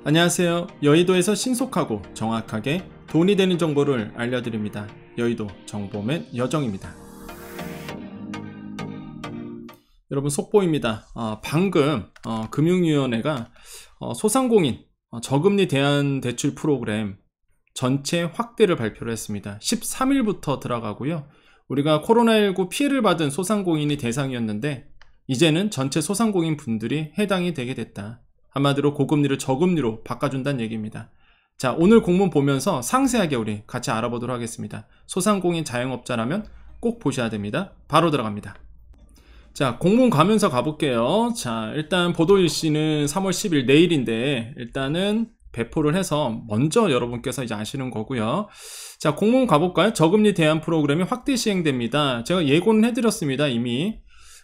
안녕하세요. 여의도에서 신속하고 정확하게 돈이 되는 정보를 알려드립니다. 여의도 정보맨 여정입니다. 여러분 속보입니다. 방금 금융위원회가 소상공인 저금리 대안대출 프로그램 전체 확대를 발표를 했습니다. 13일부터 들어가고요. 우리가 코로나19 피해를 받은 소상공인이 대상이었는데 이제는 전체 소상공인 분들이 해당이 되게 됐다. 한마디로 고금리를 저금리로 바꿔준다는 얘기입니다. 자, 오늘 공문 보면서 상세하게 우리 같이 알아보도록 하겠습니다. 소상공인 자영업자라면 꼭 보셔야 됩니다. 바로 들어갑니다. 자, 공문 가면서 가볼게요. 자, 일단 보도일시는 3월 10일 내일인데 일단은 배포를 해서 먼저 여러분께서 이제 아시는 거고요. 자, 공문 가볼까요? 저금리 대안 프로그램이 확대 시행됩니다. 제가 예고는 해드렸습니다, 이미.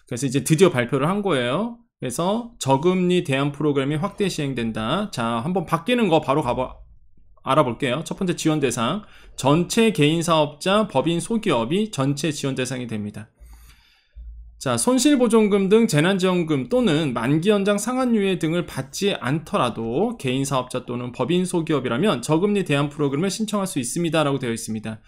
그래서 이제 드디어 발표를 한 거예요. 그래서 저금리 대안 프로그램이 확대 시행된다. 자, 한번 바뀌는 거 바로 알아볼게요. 첫 번째 지원 대상. 전체 개인사업자, 법인 소기업이 전체 지원 대상이 됩니다. 자, 손실보존금 등 재난지원금 또는 만기연장 상환유예 등을 받지 않더라도 개인사업자 또는 법인 소기업이라면 저금리 대안 프로그램을 신청할 수 있습니다. 라고 되어 있습니다.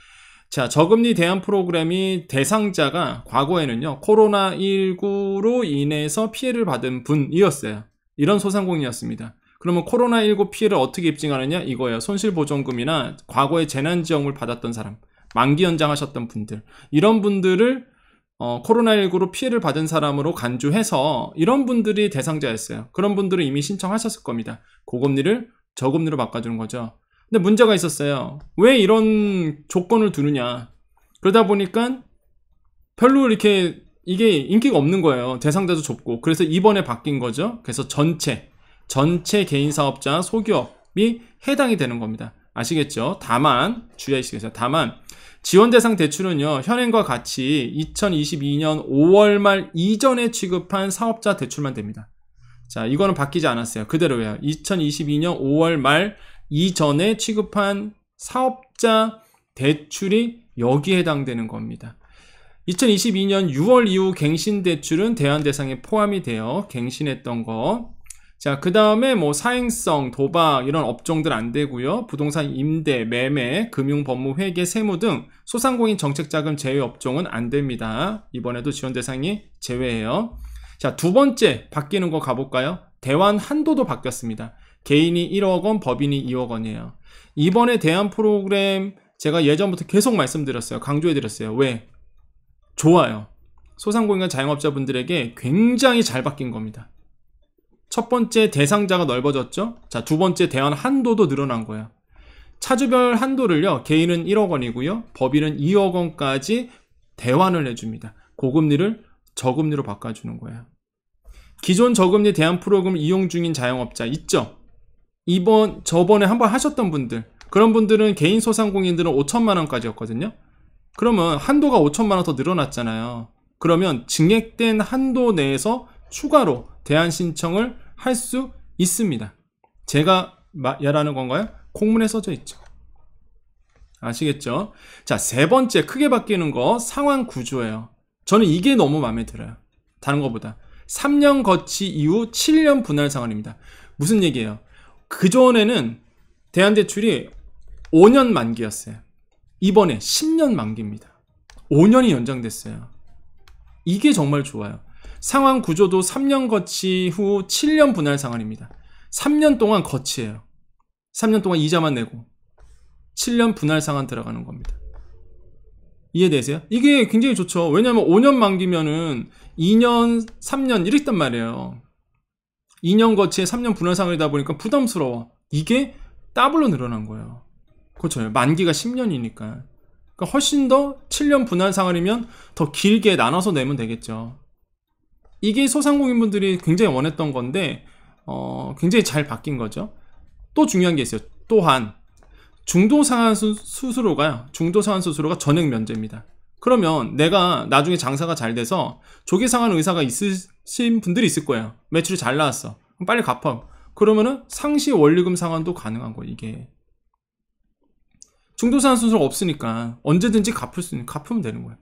자, 저금리 대안 프로그램이 대상자가 과거에는요, 코로나19로 인해서 피해를 받은 분이었어요. 이런 소상공인이었습니다. 그러면 코로나19 피해를 어떻게 입증하느냐? 이거예요. 손실보전금이나 과거에 재난지원금을 받았던 사람, 만기 연장하셨던 분들, 이런 분들을 코로나19로 피해를 받은 사람으로 간주해서 이런 분들이 대상자였어요. 그런 분들은 이미 신청하셨을 겁니다. 고금리를 저금리로 바꿔주는 거죠. 근데 문제가 있었어요. 왜 이런 조건을 두느냐. 그러다 보니까 별로 이렇게 이게 인기가 없는 거예요. 대상자도 좁고. 그래서 이번에 바뀐 거죠. 그래서 전체 개인사업자, 소기업이 해당이 되는 겁니다. 아시겠죠? 다만, 주의하시겠어요? 다만, 지원 대상 대출은요, 현행과 같이 2022년 5월 말 이전에 취급한 사업자 대출만 됩니다. 자, 이거는 바뀌지 않았어요. 그대로예요. 2022년 5월 말 이전에 취급한 사업자 대출이 여기에 해당되는 겁니다. 2022년 6월 이후 갱신 대출은 대안 대상에 포함이 되어 갱신했던 거. 자, 그 다음에 뭐 사행성, 도박 이런 업종들 안 되고요. 부동산 임대, 매매, 금융, 법무, 회계, 세무 등 소상공인 정책자금 제외 업종은 안 됩니다. 이번에도 지원 대상이 제외해요. 자, 두 번째 바뀌는 거 가볼까요? 대환 한도도 바뀌었습니다. 개인이 1억 원, 법인이 2억 원이에요. 이번에 대안 프로그램 제가 예전부터 계속 말씀드렸어요. 강조해드렸어요. 왜? 좋아요. 소상공인과 자영업자분들에게 굉장히 잘 바뀐 겁니다. 첫 번째 대상자가 넓어졌죠. 자, 두 번째 대안 한도도 늘어난 거예요. 차주별 한도를요, 개인은 1억 원이고요. 법인은 2억 원까지 대환을 해줍니다. 고금리를 저금리로 바꿔주는 거예요. 기존 저금리 대안 프로그램 이용 중인 자영업자 있죠? 저번에 한번 하셨던 분들, 그런 분들은 개인 소상공인들은 5천만 원까지였거든요. 그러면 한도가 5천만 원 더 늘어났잖아요. 그러면 증액된 한도 내에서 추가로 대안 신청을 할 수 있습니다. 제가 말하는 건가요? 공문에 써져 있죠. 아시겠죠? 자, 세 번째 크게 바뀌는 거 상환 구조예요. 저는 이게 너무 마음에 들어요. 다른 것보다. 3년 거치 이후 7년 분할 상환입니다. 무슨 얘기예요? 그전에는 대안대출이 5년 만기였어요. 이번에 10년 만기입니다. 5년이 연장됐어요. 이게 정말 좋아요. 상환 구조도 3년 거치 후 7년 분할 상환입니다. 3년 동안 거치예요. 3년 동안 이자만 내고 7년 분할 상환 들어가는 겁니다. 이해되세요? 이게 굉장히 좋죠. 왜냐하면 5년 만기면은 2년, 3년 이랬단 말이에요. 2년 거치에 3년 분할 상환이다 보니까 부담스러워. 이게 더블로 늘어난 거예요. 그렇죠. 만기가 10년이니까. 그러니까 훨씬 더 7년 분할 상환이면 더 길게 나눠서 내면 되겠죠. 이게 소상공인분들이 굉장히 원했던 건데 굉장히 잘 바뀐 거죠. 또 중요한 게 있어요. 또한 중도상환 수수료가 전액 면제입니다. 그러면 내가 나중에 장사가 잘 돼서 조기상환 의사가 있으신 분들이 있을 거예요. 매출이 잘 나왔어. 그럼 빨리 갚아. 그러면은 상시 원리금 상환도 가능한 거예요. 이게 중도상환 수수료가 없으니까 언제든지 갚으면 되는 거예요.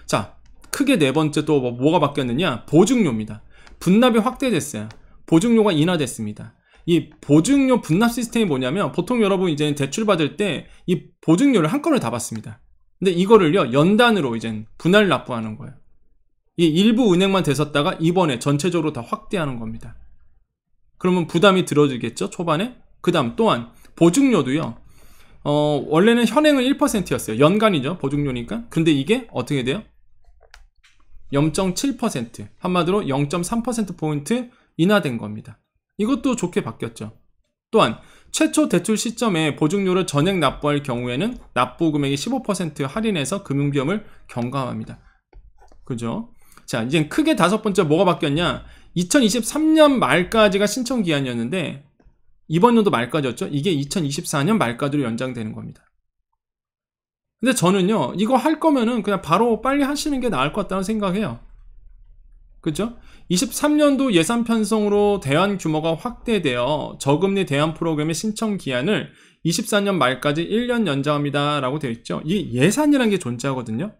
자, 크게 네 번째 또 뭐가 바뀌었느냐? 보증료입니다. 분납이 확대됐어요. 보증료가 인하됐습니다. 이 보증료 분납 시스템이 뭐냐면 보통 여러분 이제 대출 받을 때 이 보증료를 한 건을 다 받습니다. 근데 이거를요 연단으로 이제 분할 납부하는 거예요. 이 일부 은행만 대섰다가 이번에 전체적으로 다 확대하는 겁니다. 그러면 부담이 들어지겠죠 초반에. 그 다음 또한 보증료도요 원래는 현행은 1%였어요. 연간이죠 보증료니까. 근데 이게 어떻게 돼요? 0.7% 한마디로 0.3%포인트 인하된 겁니다. 이것도 좋게 바뀌었죠. 또한 최초 대출 시점에 보증료를 전액 납부할 경우에는 납부 금액의 15% 할인해서 금융비용을 경감합니다. 그죠? 자, 이제 크게 다섯 번째 뭐가 바뀌었냐? 2023년 말까지가 신청 기한이었는데 이번 연도 말까지였죠? 이게 2024년 말까지로 연장되는 겁니다. 근데 저는요 이거 할 거면은 그냥 바로 빨리 하시는 게 나을 것 같다는 생각해요. 그죠? 23년도 예산 편성으로 대안 규모가 확대되어 저금리 대안 프로그램의 신청 기한을 24년 말까지 1년 연장합니다 라고 되어 있죠. 이 예산이라는 게 존재하거든요.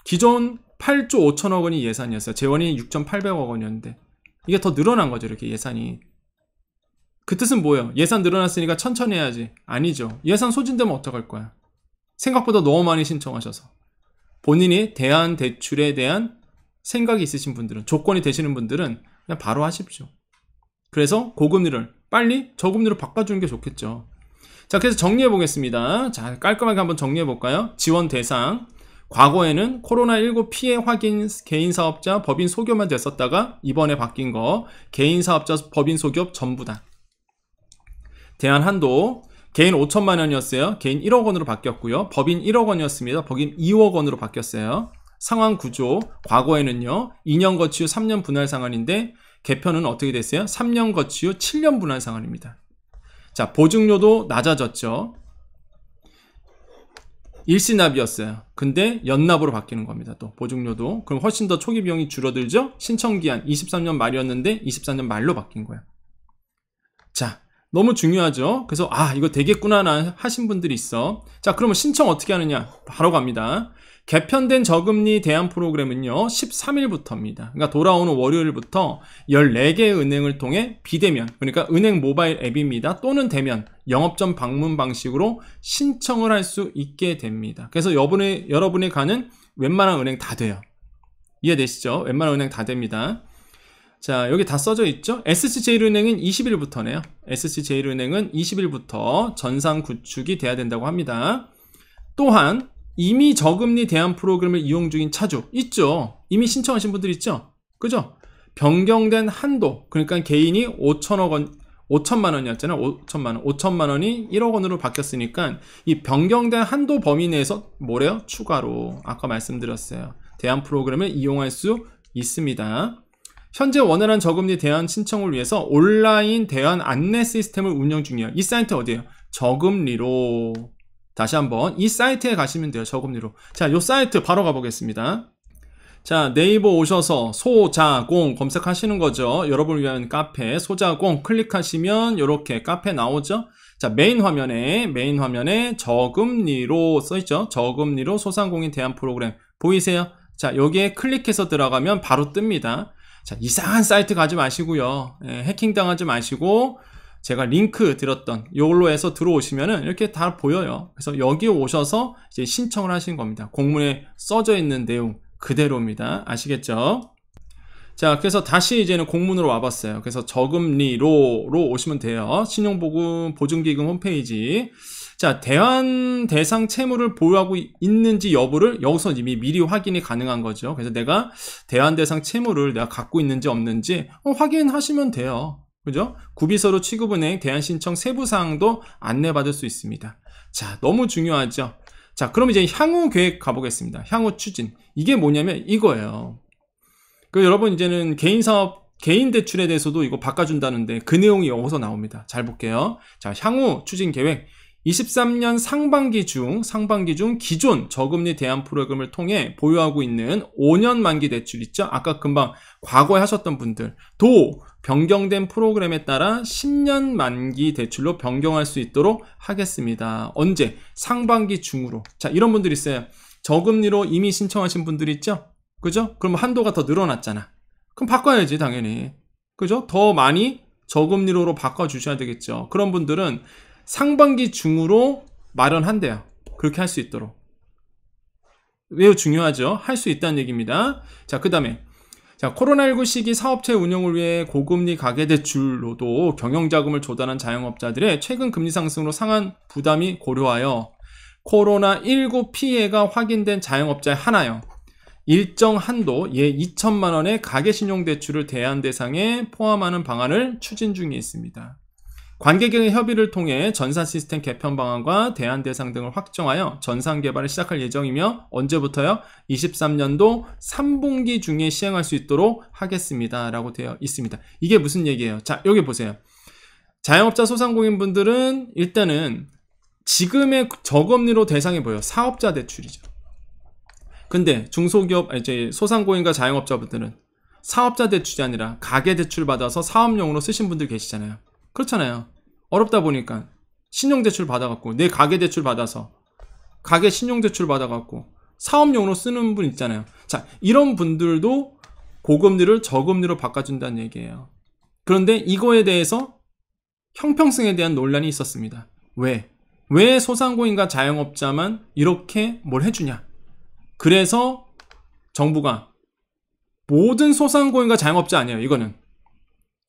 기존 8조 5천억 원이 예산이었어요. 재원이 6,800억 원이었는데 이게 더 늘어난 거죠. 이렇게 예산이. 그 뜻은 뭐예요? 예산 늘어났으니까 천천히 해야지. 아니죠. 예산 소진되면 어떡할 거야? 생각보다 너무 많이 신청하셔서 본인이 대안 대출에 대한 생각이 있으신 분들은, 조건이 되시는 분들은 그냥 바로 하십시오. 그래서 고금리를 빨리 저금리로 바꿔주는 게 좋겠죠. 자, 그래서 정리해 보겠습니다. 자, 깔끔하게 한번 정리해 볼까요? 지원 대상. 과거에는 코로나19 피해 확인 개인사업자 법인 소기업만 됐었다가 이번에 바뀐 거 개인사업자 법인 소기업 전부 다. 대안 한도 개인 5천만 원이었어요. 개인 1억 원으로 바뀌었고요. 법인 1억 원이었습니다. 법인 2억 원으로 바뀌었어요. 상환 구조 과거에는요 2년 거치 후 3년 분할 상환인데 개편은 어떻게 됐어요? 3년 거치 후 7년 분할 상환입니다. 자, 보증료도 낮아졌죠. 일시납이었어요. 근데 연납으로 바뀌는 겁니다. 또 보증료도. 그럼 훨씬 더 초기 비용이 줄어들죠. 신청기한 23년 말이었는데 24년 말로 바뀐 거예요. 자, 너무 중요하죠. 그래서 이거 되겠구나 하신 분들이 있어. 자, 그러면 신청 어떻게 하느냐? 바로 갑니다. 개편된 저금리 대안 프로그램은요 13일부터입니다. 그러니까 돌아오는 월요일부터 14개의 은행을 통해 비대면, 그러니까 은행 모바일 앱입니다. 또는 대면, 영업점 방문 방식으로 신청을 할 수 있게 됩니다. 그래서 여러분이 가는 웬만한 은행 다 돼요. 이해되시죠? 웬만한 은행 다 됩니다. 자, 여기 다 써져 있죠? SC제일은행은 20일부터네요. SC제일은행은 20일부터 전산 구축이 돼야 된다고 합니다. 또한 이미 저금리 대안 프로그램을 이용 중인 차주 있죠? 이미 신청하신 분들 있죠? 그죠? 변경된 한도, 그러니까 개인이 5천만 원이었잖아요. 5천만 원이 1억 원으로 바뀌었으니까 이 변경된 한도 범위 내에서 뭐래요? 추가로 아까 말씀드렸어요. 대안 프로그램을 이용할 수 있습니다. 현재 원활한 저금리 대안 신청을 위해서 온라인 대안 안내 시스템을 운영 중이에요. 이 사이트 어디예요? 저금리로. 다시 한번 이 사이트에 가시면 돼요. 저금리로. 자, 이 사이트 바로 가보겠습니다. 자, 네이버 오셔서 소자공 검색하시는 거죠. 여러분을 위한 카페 소자공 클릭하시면 이렇게 카페 나오죠. 자, 메인 화면에 저금리로 써있죠. 저금리로 소상공인 대안 프로그램 보이세요? 자, 여기에 클릭해서 들어가면 바로 뜹니다. 자, 이상한 사이트 가지 마시고요. 해킹 당하지 마시고 제가 링크 드렸던 이걸로 해서 들어오시면은 이렇게 다 보여요. 그래서 여기 오셔서 이제 신청을 하신 겁니다. 공문에 써져 있는 내용 그대로입니다. 아시겠죠? 자, 그래서 다시 이제는 공문으로 와봤어요. 그래서 저금리로 오시면 돼요. 신용보금 보증기금 홈페이지. 자, 대안 대상 채무를 보유하고 있는지 여부를 여기서 이미 미리 확인이 가능한 거죠. 그래서 내가 대안 대상 채무를 내가 갖고 있는지 없는지 확인하시면 돼요. 그죠? 구비서류 취급은행 대안 신청 세부 사항도 안내받을 수 있습니다. 자, 너무 중요하죠. 자, 그럼 이제 향후 계획 가보겠습니다. 향후 추진. 이게 뭐냐면 이거예요. 여러분 이제는 개인 대출에 대해서도 이거 바꿔준다는데 그 내용이 여기서 나옵니다. 잘 볼게요. 자, 향후 추진 계획. 23년 상반기 중 기존 저금리 대안 프로그램을 통해 보유하고 있는 5년 만기 대출 있죠? 아까 금방 과거에 하셨던 분들 도 변경된 프로그램에 따라 10년 만기 대출로 변경할 수 있도록 하겠습니다. 언제? 상반기 중으로. 자, 이런 분들 있어요. 저금리로 이미 신청하신 분들 있죠? 그죠? 그럼 한도가 더 늘어났잖아. 그럼 바꿔야지 당연히. 그죠? 더 많이 저금리로 바꿔주셔야 되겠죠. 그런 분들은 상반기 중으로 마련한대요. 그렇게 할 수 있도록. 매우 중요하죠. 할 수 있다는 얘기입니다. 자, 그 다음에 자, 코로나19 시기 사업체 운영을 위해 고금리 가계대출로도 경영자금을 조달한 자영업자들의 최근 금리 상승으로 상한 부담이 고려하여 코로나19 피해가 확인된 자영업자에 한하여 일정 한도 예 2천만 원의 가계신용대출을 대안 대상에 포함하는 방안을 추진 중에 있습니다. 관계기관의 협의를 통해 전산 시스템 개편 방안과 대안 대상 등을 확정하여 전산 개발을 시작할 예정이며 언제부터요? 23년도 3분기 중에 시행할 수 있도록 하겠습니다. 라고 되어 있습니다. 이게 무슨 얘기예요? 자, 여기 보세요. 자영업자 소상공인분들은 일단은 지금의 저금리로 대상이 뭐예요? 사업자 대출이죠. 근데 중소기업, 이제 소상공인과 자영업자분들은 사업자 대출이 아니라 가계 대출 받아서 사업용으로 쓰신 분들 계시잖아요. 그렇잖아요. 어렵다 보니까 신용대출 받아갖고 내 가계대출 받아서 가계 신용대출 받아갖고 사업용으로 쓰는 분 있잖아요. 자, 이런 분들도 고금리를 저금리로 바꿔준다는 얘기예요. 그런데 이거에 대해서 형평성에 대한 논란이 있었습니다. 왜 소상공인과 자영업자만 이렇게 뭘 해주냐? 그래서 정부가 모든 소상공인과 자영업자 아니에요. 이거는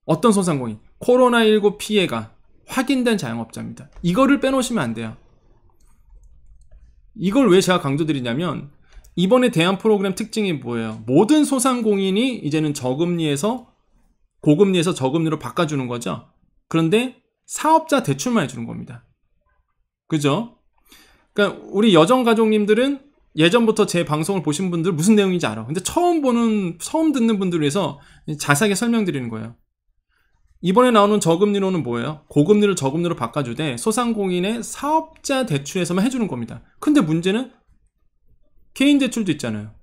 어떤 소상공인? 코로나19 피해가 확인된 자영업자입니다. 이거를 빼놓으시면 안 돼요. 이걸 왜 제가 강조드리냐면 이번에 대안 프로그램 특징이 뭐예요? 모든 소상공인이 이제는 저금리에서 고금리에서 저금리로 바꿔주는 거죠. 그런데 사업자 대출만 해주는 겁니다. 그죠? 그러니까 우리 여정가족님들은 예전부터 제 방송을 보신 분들 무슨 내용인지 알아. 근데 처음 듣는 분들을 위해서 자세하게 설명드리는 거예요. 이번에 나오는 저금리로는 뭐예요? 고금리를 저금리로 바꿔주되 소상공인의 사업자 대출에서만 해주는 겁니다. 근데 문제는 개인 대출도 있잖아요.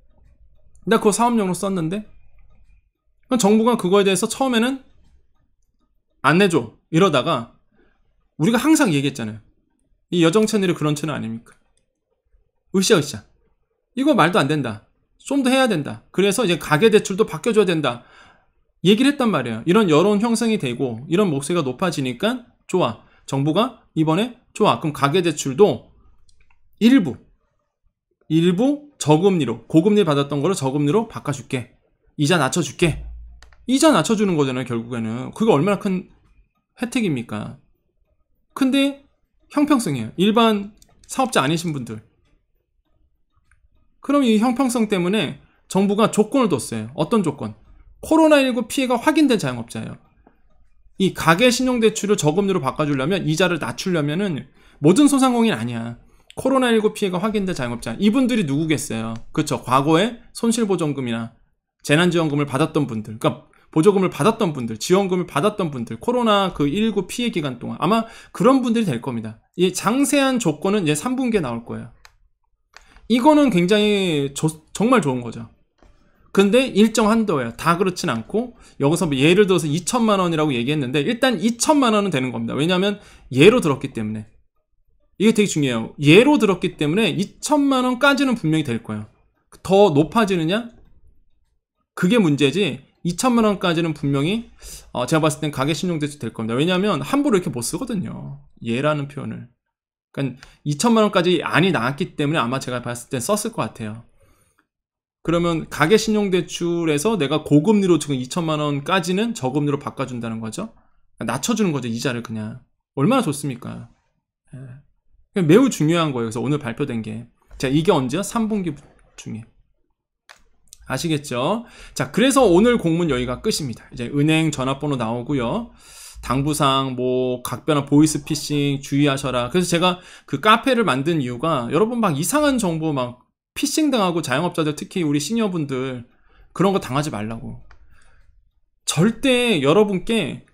나 그거 사업용으로 썼는데 정부가 그거에 대해서 처음에는 안 내줘 이러다가 우리가 항상 얘기했잖아요. 이 여정 채널이 그런 채널 아닙니까? 으쌰으쌰 이거 말도 안 된다. 좀 더 해야 된다. 그래서 이제 가계대출도 바뀌어줘야 된다. 얘기를 했단 말이에요. 이런 여론 형성이 되고 이런 목소리가 높아지니까 좋아. 정부가 이번에 좋아. 그럼 가계대출도 일부 저금리로 고금리 받았던 거를 저금리로 바꿔줄게. 이자 낮춰줄게. 이자 낮춰주는 거잖아요. 결국에는. 그게 얼마나 큰 혜택입니까? 근데 형평성이에요. 일반 사업자 아니신 분들. 그럼 이 형평성 때문에 정부가 조건을 뒀어요. 어떤 조건? 코로나19 피해가 확인된 자영업자예요. 이 가계신용대출을 저금리로 바꿔주려면 이자를 낮추려면은 모든 소상공인 아니야. 코로나19 피해가 확인된 자영업자. 이분들이 누구겠어요? 그렇죠. 과거에 손실보전금이나 재난지원금을 받았던 분들. 그러니까 보조금을 받았던 분들, 지원금을 받았던 분들, 코로나 그 19 피해 기간 동안 아마 그런 분들이 될 겁니다. 이 장세한 조건은 이제 3분기에 나올 거예요. 이거는 굉장히 정말 좋은 거죠. 근데 일정 한도예요. 다 그렇진 않고 여기서 뭐 예를 들어서 2천만 원이라고 얘기했는데 일단 2천만 원은 되는 겁니다. 왜냐하면 예로 들었기 때문에. 이게 되게 중요해요. 예로 들었기 때문에 2천만 원까지는 분명히 될 거예요. 더 높아지느냐? 그게 문제지 2천만 원까지는 분명히 제가 봤을 땐 가계신용대출 될 겁니다. 왜냐하면 함부로 이렇게 못 쓰거든요. 예라는 표현을. 그러니까 2천만 원까지 안이 나왔기 때문에 아마 제가 봤을 땐 썼을 것 같아요. 그러면 가계신용대출에서 내가 고금리로 지금 2천만 원까지는 저금리로 바꿔준다는 거죠. 낮춰주는 거죠. 이자를 그냥. 얼마나 좋습니까? 예. 매우 중요한 거예요. 그래서 오늘 발표된 게. 자, 이게 언제요? 3분기 중에. 아시겠죠? 자, 그래서 오늘 공문 여기가 끝입니다. 이제 은행 전화번호 나오고요. 당부사항, 뭐 각별한 보이스피싱 주의하셔라. 그래서 제가 그 카페를 만든 이유가 여러분 막 이상한 정보 막 피싱 당하고 자영업자들 특히 우리 시니어분들 그런 거 당하지 말라고. 절대 여러분께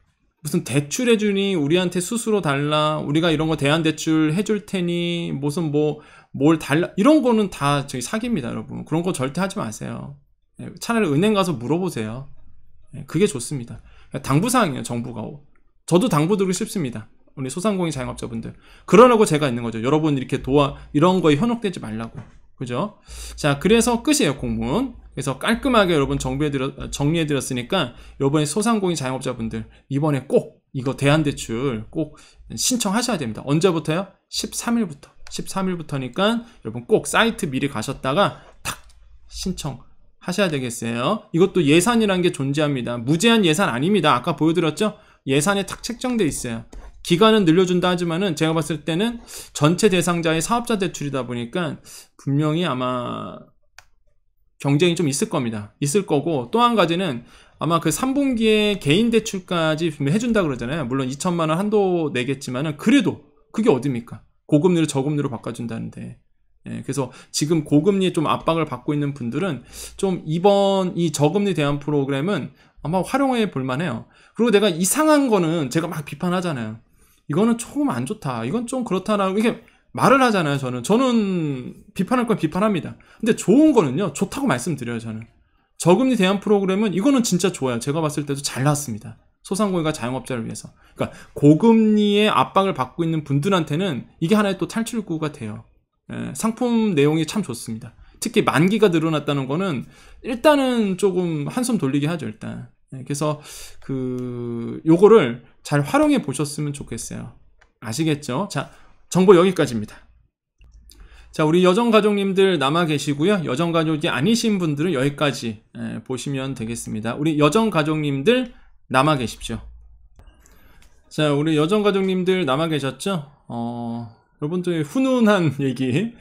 무슨 대출 해주니 우리한테 수수료 달라, 우리가 이런 거 대안대출 해줄 테니 무슨 뭘 달라, 이런 거는 다 저기 사기입니다. 여러분 그런 거 절대 하지 마세요. 차라리 은행 가서 물어보세요. 그게 좋습니다. 당부사항이에요. 정부가. 저도 당부 드리고 싶습니다. 우리 소상공인 자영업자분들 그러라고 제가 있는 거죠. 여러분 이렇게 이런 거에 현혹되지 말라고. 그죠? 자, 그래서 끝이에요, 공문. 그래서 깔끔하게 여러분 정리해드렸으니까 이번에 소상공인 자영업자분들 이번에 꼭 이거 대안대출 꼭 신청하셔야 됩니다. 언제부터요? 13일부터. 13일부터니까 여러분 꼭 사이트 미리 가셨다가 탁 신청하셔야 되겠어요. 이것도 예산이라는 게 존재합니다. 무제한 예산 아닙니다. 아까 보여드렸죠? 예산에 탁 책정돼 있어요. 기간은 늘려준다 하지만은 제가 봤을 때는 전체 대상자의 사업자 대출이다 보니까 분명히 아마 경쟁이 좀 있을 겁니다. 있을 거고, 또 한 가지는 아마 그 3분기에 개인 대출까지 해준다 그러잖아요. 물론 2천만 원 한도 내겠지만은 그래도 그게 어딥니까? 고금리를 저금리로 바꿔준다는데. 예, 그래서 지금 고금리에 좀 압박을 받고 있는 분들은 좀 이번 이 저금리 대안 프로그램은 아마 활용해 볼만해요. 그리고 내가 이상한 거는 제가 막 비판하잖아요. 이거는 조금 안 좋다. 이건 좀 그렇다라고 이렇게 말을 하잖아요. 저는 비판할 건 비판합니다. 근데 좋은 거는요, 좋다고 말씀드려요. 저는 저금리 대안 프로그램은 이거는 진짜 좋아요. 제가 봤을 때도 잘 나왔습니다. 소상공인과 자영업자를 위해서. 그러니까 고금리의 압박을 받고 있는 분들한테는 이게 하나의 또 탈출구가 돼요. 예, 상품 내용이 참 좋습니다. 특히 만기가 늘어났다는 거는 일단은 조금 한숨 돌리게 하죠. 일단. 예, 그래서 요거를 잘 활용해 보셨으면 좋겠어요. 아시겠죠? 자, 정보 여기까지입니다. 자, 우리 여정가족님들 남아 계시고요. 여정가족이 아니신 분들은 여기까지 보시면 되겠습니다. 우리 여정가족님들 남아 계십시오. 자, 우리 여정가족님들 남아 계셨죠? 여러분들의 훈훈한 얘기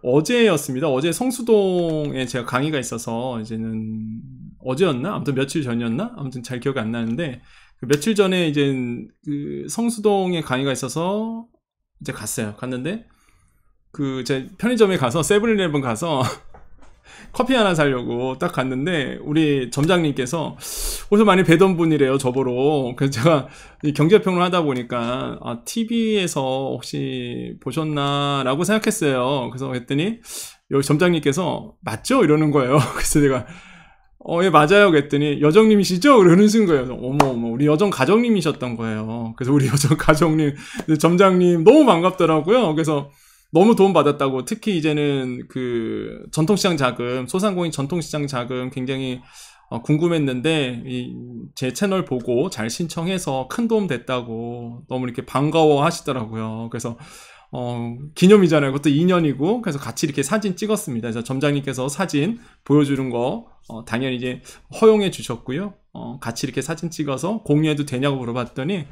어제였습니다. 어제 성수동에 제가 강의가 있어서 이제는 어제였나? 아무튼 며칠 전이었나? 아무튼 잘 기억이 안 나는데 그 며칠 전에 이제 그 성수동에 강의가 있어서 이제 갔는데 제 편의점에 가서 세븐일레븐 가서 커피 하나 사려고 딱 갔는데 우리 점장님께서 어디서 많이 뵈던 분이래요, 저보러. 그래서 제가 경제평론 하다 보니까 TV에서 혹시 보셨나라고 생각했어요. 그래서 했더니 여기 점장님께서 맞죠? 이러는 거예요. 그래서 내가 예, 맞아요. 그랬더니 여정님이시죠? 그러는 거예요. 어머, 우리 여정 가정님이셨던 거예요. 그래서 우리 여정 가정님, 점장님 너무 반갑더라고요. 그래서 너무 도움 받았다고. 특히 이제는 그 전통시장 자금, 소상공인 전통시장 자금 굉장히 궁금했는데 제 채널 보고 잘 신청해서 큰 도움 됐다고 너무 이렇게 반가워 하시더라고요. 그래서 기념이잖아요. 그것도 2년이고 그래서 같이 이렇게 사진 찍었습니다. 그래서 점장님께서 사진 보여주는 거 당연히 이제 허용해 주셨고요. 같이 이렇게 사진 찍어서 공유해도 되냐고 물어봤더니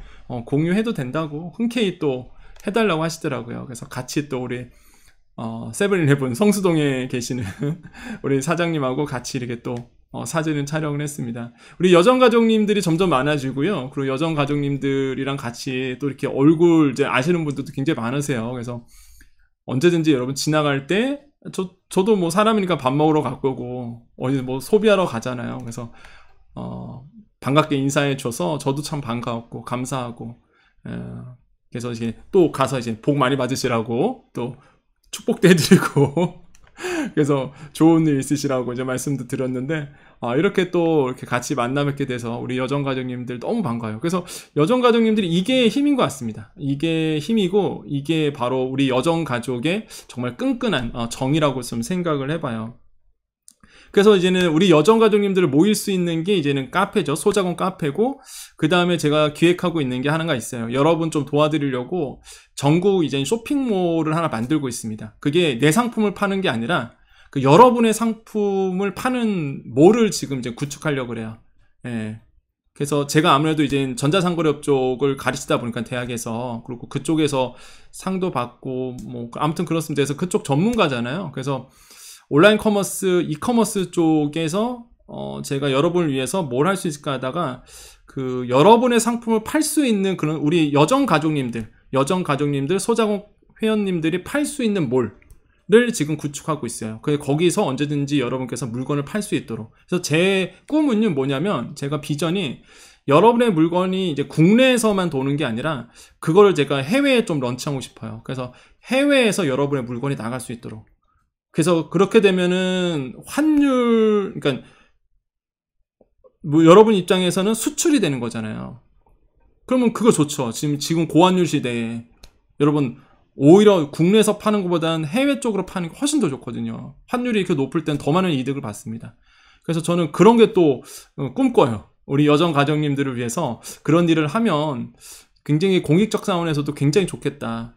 공유해도 된다고 흔쾌히 또 해달라고 하시더라고요. 그래서 같이 또 우리 세븐일레븐 성수동에 계시는 우리 사장님하고 같이 이렇게 또 사진을 촬영을 했습니다. 우리 여정가족님들이 점점 많아지고요. 그리고 여정가족님들이랑 같이 또 이렇게 얼굴 이제 아시는 분들도 굉장히 많으세요. 그래서 언제든지 여러분 지나갈 때 저도 뭐 사람이니까 밥 먹으러 갈 거고 어디 뭐 소비하러 가잖아요. 그래서 반갑게 인사해 줘서 저도 참 반가웠고 감사하고 그래서 이제 또 가서 이제 복 많이 받으시라고 또 축복도 해드리고 그래서 좋은 일 있으시라고 이제 말씀도 드렸는데 이렇게 또 이렇게 같이 만나 뵙게 돼서 우리 여정가족님들 너무 반가워요. 그래서 여정가족님들이 이게 힘인 것 같습니다. 이게 힘이고 이게 바로 우리 여정가족의 정말 끈끈한 정이라고 좀 생각을 해봐요. 그래서 이제는 우리 여정가족님들을 모일 수 있는 게 이제는 카페죠. 소자공 카페고 그 다음에 제가 기획하고 있는 게 하나가 있어요. 여러분 좀 도와드리려고 전국 이제 쇼핑몰을 하나 만들고 있습니다. 그게 내 상품을 파는 게 아니라 그 여러분의 상품을 파는 몰을 지금 이제 구축하려고 그래요. 예. 그래서 제가 아무래도 이제 전자상거래업 쪽을 가르치다 보니까 대학에서 그리고 그쪽에서 상도 받고 뭐 아무튼 그렇습니다. 그래서 그쪽 전문가잖아요. 그래서 온라인 커머스, 이커머스 쪽에서 제가 여러분을 위해서 뭘 할 수 있을까 하다가 그 여러분의 상품을 팔 수 있는 그런 우리 여정가족님들, 소자공 회원님들이 팔 수 있는 몰을 지금 구축하고 있어요. 거기서 언제든지 여러분께서 물건을 팔 수 있도록. 그래서 제 꿈은요 뭐냐면 제가 비전이 여러분의 물건이 이제 국내에서만 도는 게 아니라 그거를 제가 해외에 좀 런칭하고 싶어요. 그래서 해외에서 여러분의 물건이 나갈 수 있도록. 그래서 그렇게 되면은 환율, 그러니까 뭐 여러분 입장에서는 수출이 되는 거잖아요. 그러면 그거 좋죠. 지금 고환율 시대에 여러분 오히려 국내에서 파는 것보다는 해외 쪽으로 파는 게 훨씬 더 좋거든요. 환율이 이렇게 높을 땐 더 많은 이득을 받습니다. 그래서 저는 그런 게 또 꿈꿔요. 우리 여정 가족님들을 위해서 그런 일을 하면 굉장히 공익적 차원에서도 굉장히 좋겠다.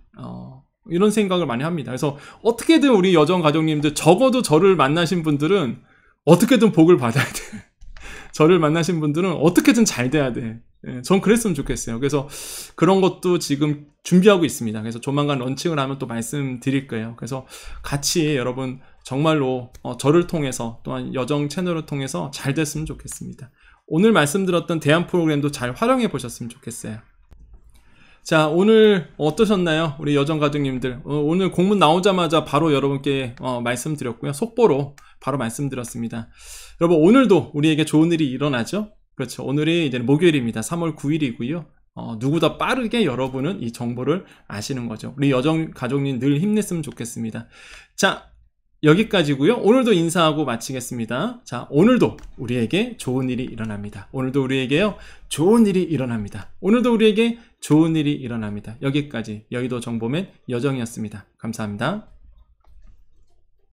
이런 생각을 많이 합니다. 그래서 어떻게든 우리 여정 가족님들, 적어도 저를 만나신 분들은 어떻게든 복을 받아야 돼. 저를 만나신 분들은 어떻게든 잘 돼야 돼. 전 그랬으면 좋겠어요. 그래서 그런 것도 지금 준비하고 있습니다. 그래서 조만간 런칭을 하면 또 말씀드릴 거예요. 그래서 같이 여러분 정말로 저를 통해서 또한 여정 채널을 통해서 잘 됐으면 좋겠습니다. 오늘 말씀드렸던 대안 프로그램도 잘 활용해 보셨으면 좋겠어요. 자, 오늘 어떠셨나요? 우리 여정 가족님들. 오늘 공문 나오자마자 바로 여러분께 말씀드렸고요. 속보로 바로 말씀드렸습니다. 여러분, 오늘도 우리에게 좋은 일이 일어나죠? 그렇죠. 오늘이 이제 목요일입니다. 3월 9일이고요. 누구보다 빠르게 여러분은 이 정보를 아시는 거죠. 우리 여정 가족님 늘 힘냈으면 좋겠습니다. 자, 여기까지고요. 오늘도 인사하고 마치겠습니다. 자, 오늘도 우리에게 좋은 일이 일어납니다. 오늘도 우리에게요, 좋은 일이 일어납니다. 오늘도 우리에게 좋은 일이 일어납니다. 여기까지 여의도 정보맨 여정이었습니다. 감사합니다.